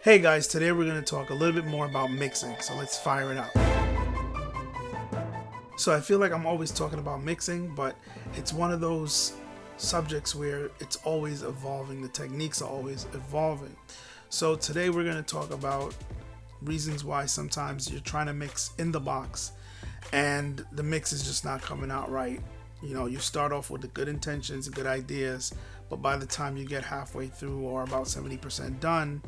Hey guys, today we're going to talk a little bit more about mixing, so let's fire it up. So I feel like I'm always talking about mixing, but it's one of those subjects where it's always evolving, the techniques are always evolving. So today we're going to talk about reasons why sometimes you're trying to mix in the box and the mix is just not coming out right. You know, you start off with the good intentions and good ideas, but by the time you get halfway through or about 70% done,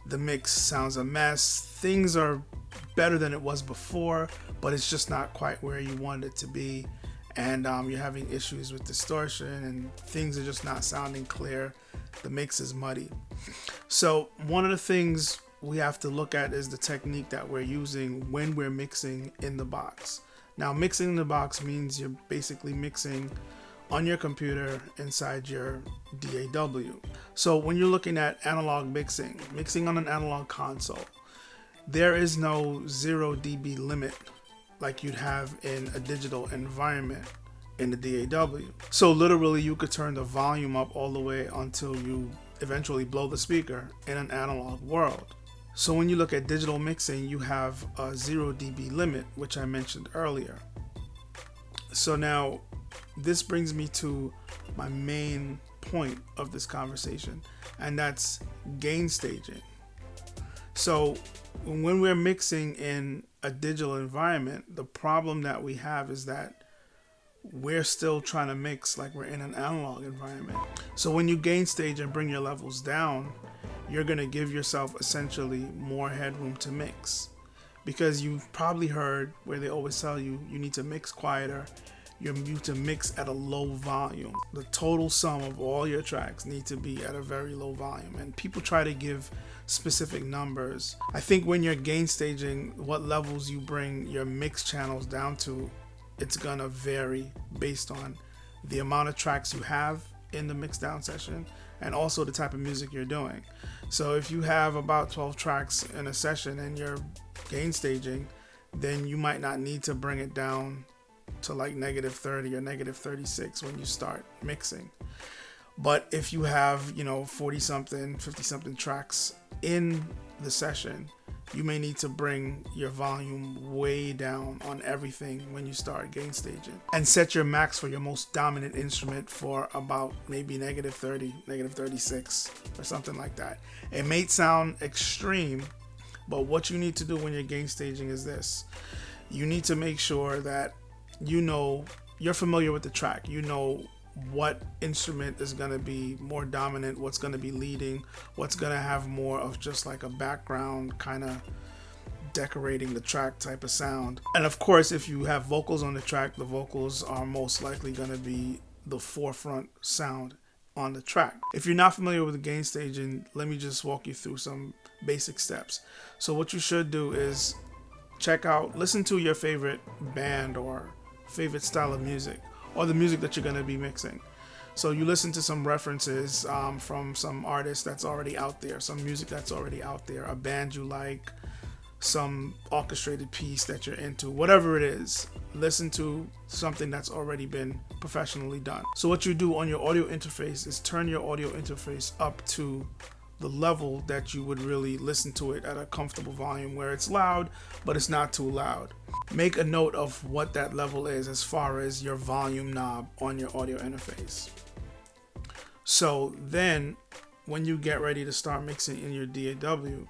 the mix sounds a mess. Things are better than it was before, but it's just not quite where you want it to be. And you're having issues with distortion and things are just not sounding clear. The mix is muddy. So one of the things we have to look at is the technique that we're using when we're mixing in the box. Now, mixing in the box means you're basically mixing on your computer inside your DAW. So when you're looking at analog mixing on an analog console, there is no 0 dB limit like you'd have in a digital environment in the DAW. So literally you could turn the volume up all the way until you eventually blow the speaker in an analog world. So when you look at digital mixing, you have a 0 dB limit, which I mentioned earlier. So now this brings me to my main point of this conversation, and that's gain staging. So when we're mixing in a digital environment, the problem that we have is that we're still trying to mix like we're in an analog environment. So when you gain stage and bring your levels down, you're going to give yourself essentially more headroom to mix, because you've probably heard where they always tell you need to mix quieter. You need to mix at a low volume. The total sum of all your tracks need to be at a very low volume, and people try to give specific numbers. I think when you're gain staging, what levels you bring your mix channels down to, it's gonna vary based on the amount of tracks you have in the mix down session and also the type of music you're doing. So if you have about 12 tracks in a session and you're gain staging, then you might not need to bring it down to like -30 or -36 when you start mixing. But if you have, 40 something, 50 something tracks in the session, you may need to bring your volume way down on everything when you start gain staging, and set your max for your most dominant instrument for about maybe -30, -36 or something like that. It may sound extreme, but what you need to do when you're gain staging is this. You need to make sure that you're familiar with the track. You know what instrument is going to be more dominant, what's going to be leading, what's going to have more of just like a background kind of decorating the track type of sound. And of course, if you have vocals on the track, the vocals are most likely going to be the forefront sound on the track. If you're not familiar with the gain staging, let me just walk you through some basic steps. So what you should do is listen to your favorite band or favorite style of music, or the music that you're going to be mixing. So you listen to some references from some artist that's already out there, some music that's already out there, a band you like, some orchestrated piece that you're into, whatever it is. Listen to something that's already been professionally done. So what you do on your audio interface is turn your audio interface up to the level that you would really listen to it at a comfortable volume, where it's loud but it's not too loud. Make a note of what that level is as far as your volume knob on your audio interface. So then when you get ready to start mixing in your DAW,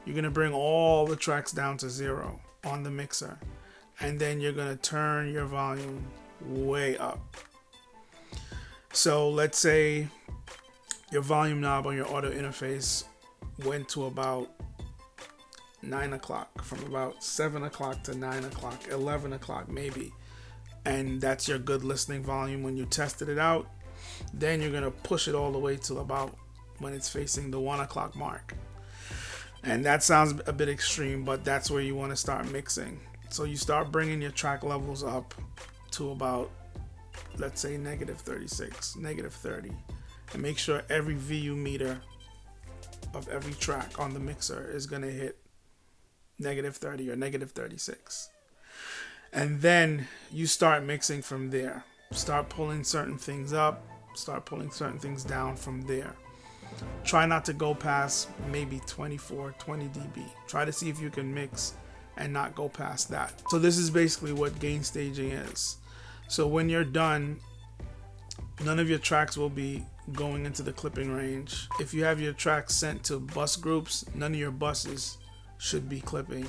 you're going to bring all the tracks down to 0 on the mixer, and then you're going to turn your volume way up. So let's say your volume knob on your audio interface went to about 9 o'clock, from about 7 o'clock to 9 o'clock, 11 o'clock maybe. And that's your good listening volume when you tested it out. Then you're going to push it all the way to about when it's facing the 1 o'clock mark. And that sounds a bit extreme, but that's where you want to start mixing. So you start bringing your track levels up to about, let's say, -36, -30. And make sure every VU meter of every track on the mixer is going to hit -30 or -36. And then you start mixing from there. Start pulling certain things up, start pulling certain things down from there. try not to go past maybe 24, 20 dB. Try to see if you can mix and not go past that. So this is basically what gain staging is. So when you're done, none of your tracks will be going into the clipping range. If you have your tracks sent to bus groups, none of your buses should be clipping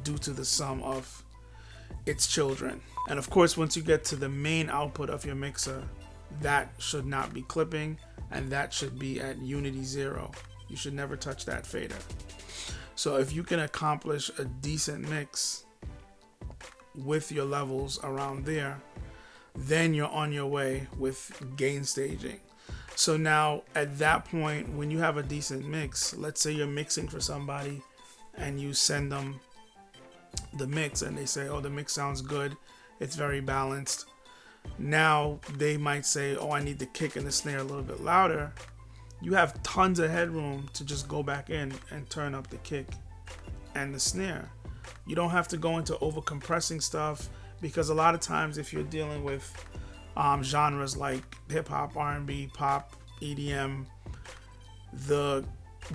due to the sum of its children. And of course, once you get to the main output of your mixer, that should not be clipping, and that should be at unity 0. You should never touch that fader. So if you can accomplish a decent mix with your levels around there, then you're on your way with gain staging. So now at that point, when you have a decent mix, let's say you're mixing for somebody and you send them the mix and they say, oh, the mix sounds good, it's very balanced. Now they might say, oh, I need the kick and the snare a little bit louder. You have tons of headroom to just go back in and turn up the kick and the snare. You don't have to go into over compressing stuff, because a lot of times if you're dealing with genres like hip hop, R&B, pop, EDM, the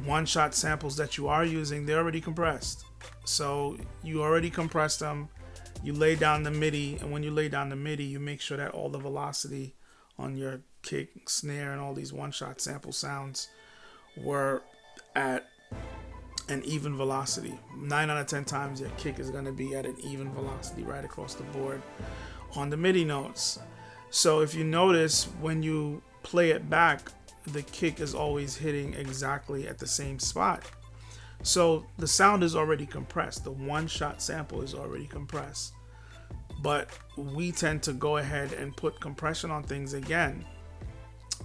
one-shot samples that you are using, they're already compressed. So you already compressed them, you lay down the MIDI, and when you lay down the MIDI, you make sure that all the velocity on your kick, snare, and all these one-shot sample sounds were at an even velocity. 9 out of 10 times your kick is going to be at an even velocity right across the board on the MIDI notes. So if you notice, when you play it back, the kick is always hitting exactly at the same spot. So the sound is already compressed. The one-shot sample is already compressed. But we tend to go ahead and put compression on things again,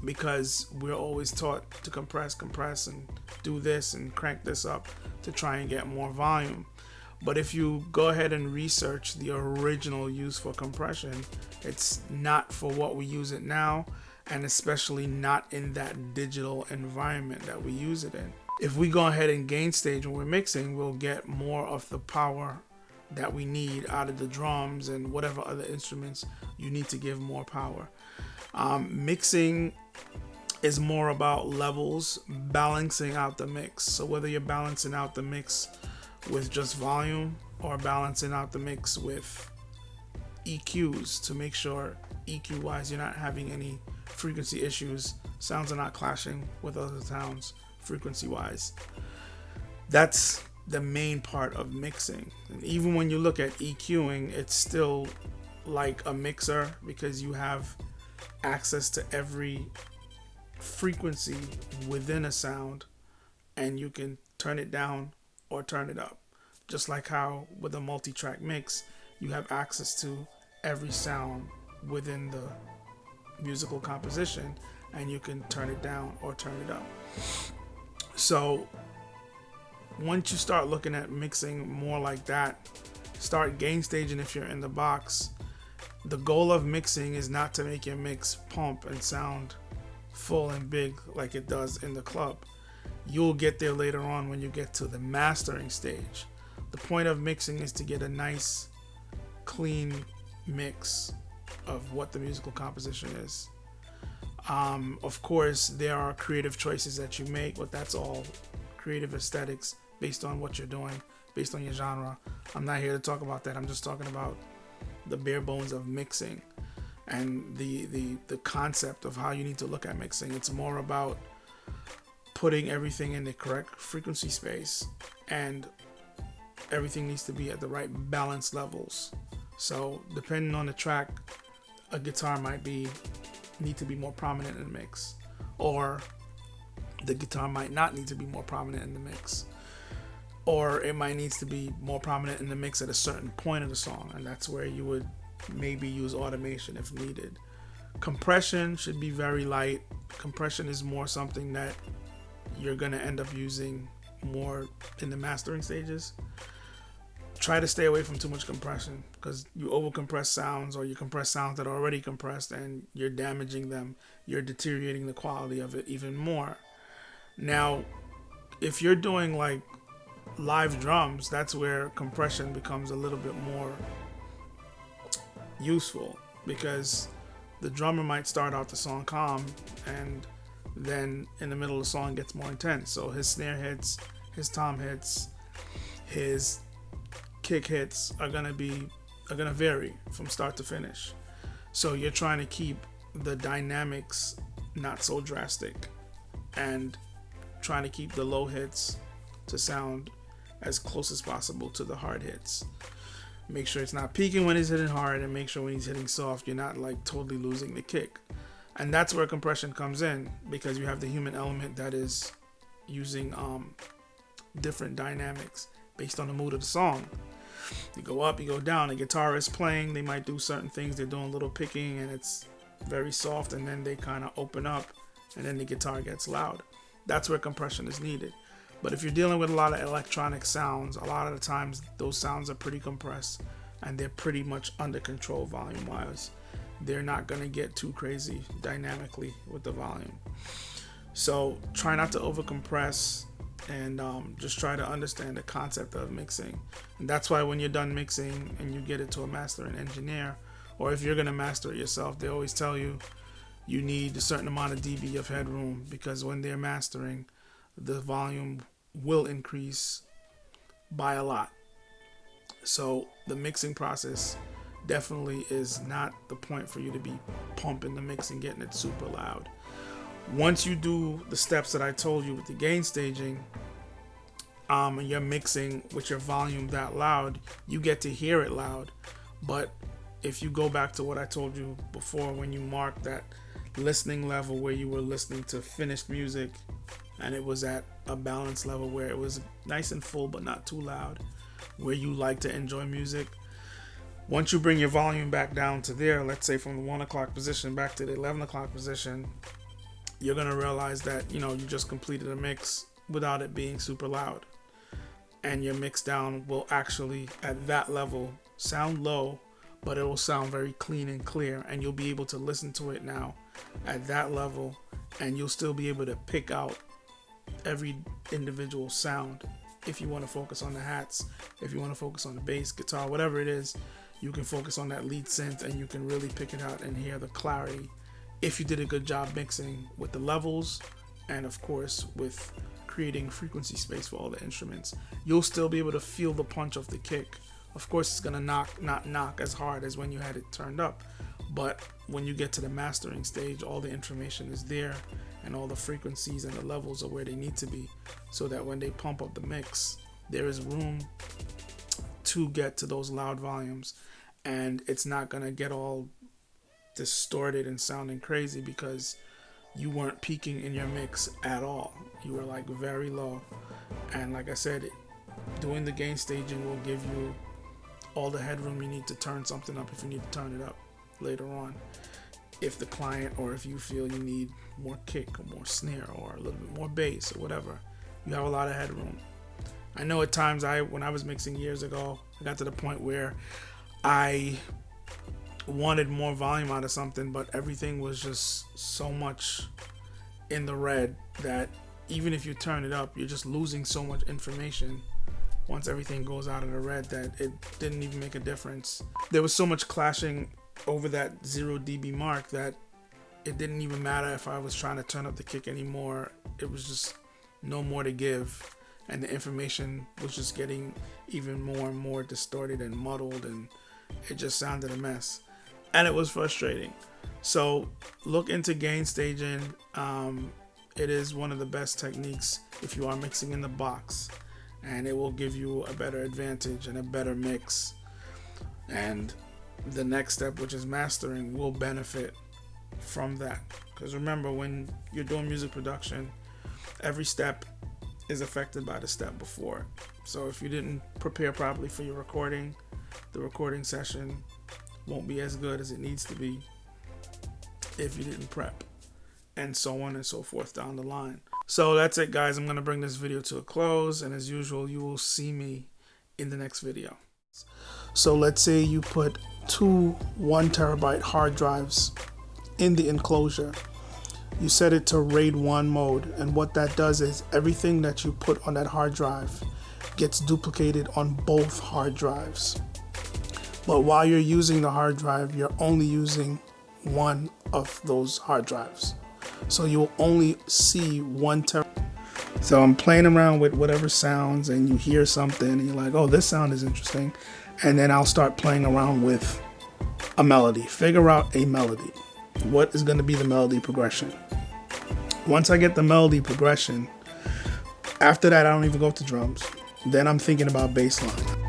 because we're always taught to compress and do this and crank this up to try and get more volume. But if you go ahead and research the original use for compression, it's not for what we use it now, and especially not in that digital environment that we use it in. If we go ahead and gain stage when we're mixing, we'll get more of the power that we need out of the drums and whatever other instruments you need to give more power. Mixing is more about levels, balancing out the mix. So whether you're balancing out the mix with just volume or balancing out the mix with EQs to make sure EQ wise you're not having any frequency issues, sounds are not clashing with other sounds frequency wise. That's the main part of mixing. And even when you look at EQing, it's still like a mixer, because you have access to every frequency within a sound and you can turn it down or turn it up. Just like how with a multi-track mix, you have access to every sound within the musical composition and you can turn it down or turn it up. So once you start looking at mixing more like that, start gain staging if you're in the box. The goal of mixing is not to make your mix pump and sound full and big like it does in the club. You'll get there later on when you get to the mastering stage. The point of mixing is to get a nice, clean mix of what the musical composition is. Of course, there are creative choices that you make, but that's all creative aesthetics based on what you're doing, based on your genre. I'm not here to talk about that. I'm just talking about the bare bones of mixing and the concept of how you need to look at mixing. It's more about putting everything in the correct frequency space, and everything needs to be at the right balance levels. So depending on the track, a guitar might need to be more prominent in the mix, or the guitar might not need to be more prominent in the mix, or it might need to be more prominent in the mix at a certain point of the song, and that's where you would maybe use automation if needed. Compression should be very light. Compression is more something that you're going to end up using more in the mastering stages. Try to stay away from too much compression, because you over compress sounds, or you compress sounds that are already compressed and you're damaging them. You're deteriorating the quality of it even more. Now, if you're doing like live drums, that's where compression becomes a little bit more useful, because the drummer might start out the song calm and then in the middle of the song it gets more intense. So his snare hits, his tom hits, his kick hits are gonna vary from start to finish. So you're trying to keep the dynamics not so drastic, and trying to keep the low hits to sound as close as possible to the hard hits. Make sure it's not peaking when he's hitting hard, and make sure when he's hitting soft, you're not like totally losing the kick. And that's where compression comes in, because you have the human element that is using different dynamics based on the mood of the song. You go up, you go down. A guitar is playing, they might do certain things, they're doing a little picking and it's very soft, and then they kind of open up and then the guitar gets loud. That's where compression is needed. But if you're dealing with a lot of electronic sounds, a lot of the times those sounds are pretty compressed and they're pretty much under control volume wise. They're not going to get too crazy dynamically with the volume. So try not to overcompress, and just try to understand the concept of mixing. And that's why when you're done mixing and you get it to a mastering engineer, or if you're going to master it yourself, they always tell you you need a certain amount of dB of headroom, because when they're mastering, the volume will increase by a lot. So the mixing process definitely is not the point for you to be pumping the mix and getting it super loud. Once you do the steps that I told you with the gain staging, and you're mixing with your volume that loud, you get to hear it loud. But if you go back to what I told you before, when you mark that listening level where you were listening to finished music and it was at a balance level where it was nice and full but not too loud, where you like to enjoy music, once you bring your volume back down to there, let's say from the 1 o'clock position back to the 11 o'clock position, you're going to realize that, you just completed a mix without it being super loud. And your mix down will actually, at that level, sound low, but it will sound very clean and clear. And you'll be able to listen to it now at that level, and you'll still be able to pick out every individual sound. If you want to focus on the hats, if you want to focus on the bass, guitar, whatever it is, you can focus on that lead synth and you can really pick it out and hear the clarity if you did a good job mixing with the levels, and of course with creating frequency space for all the instruments. You'll still be able to feel the punch of the kick. Of course it's gonna not knock as hard as when you had it turned up, but when you get to the mastering stage, all the information is there and all the frequencies and the levels are where they need to be, so that when they pump up the mix, there is room to get to those loud volumes, and it's not gonna get all distorted and sounding crazy because you weren't peaking in your mix at all. You were like very low. And like I said, doing the gain staging will give you all the headroom you need to turn something up if you need to turn it up later on. If the client, or if you feel you need more kick or more snare or a little bit more bass or whatever, you have a lot of headroom. I know at times when I was mixing years ago, I got to the point where I wanted more volume out of something, but everything was just so much in the red that even if you turn it up, you're just losing so much information once everything goes out of the red that it didn't even make a difference. There was so much clashing over that 0 dB mark that it didn't even matter if I was trying to turn up the kick anymore. It was just no more to give, and the information was just getting even more and more distorted and muddled, and it just sounded a mess, and it was frustrating. So look into gain staging. It is one of the best techniques if you are mixing in the box, and it will give you a better advantage and a better mix. And the next step, which is mastering, will benefit from that, because remember, when you're doing music production, every step is affected by the step before. So if you didn't prepare properly for your recording, the recording session won't be as good as it needs to be if you didn't prep, and so on and so forth down the line. So that's it, guys. I'm going to bring this video to a close, and as usual, you will see me in the next video. So let's say you put 2 1 terabyte hard drives in the enclosure. You set it to RAID 1 mode, and what that does is everything that you put on that hard drive gets duplicated on both hard drives. But while you're using the hard drive, you're only using one of those hard drives. So you'll only see one term. So I'm playing around with whatever sounds, and you hear something and you're like, oh, this sound is interesting. And then I'll start playing around with a melody. Figure out a melody. What is going to be the melody progression? Once I get the melody progression, after that, I don't even go to drums. Then I'm thinking about bass line.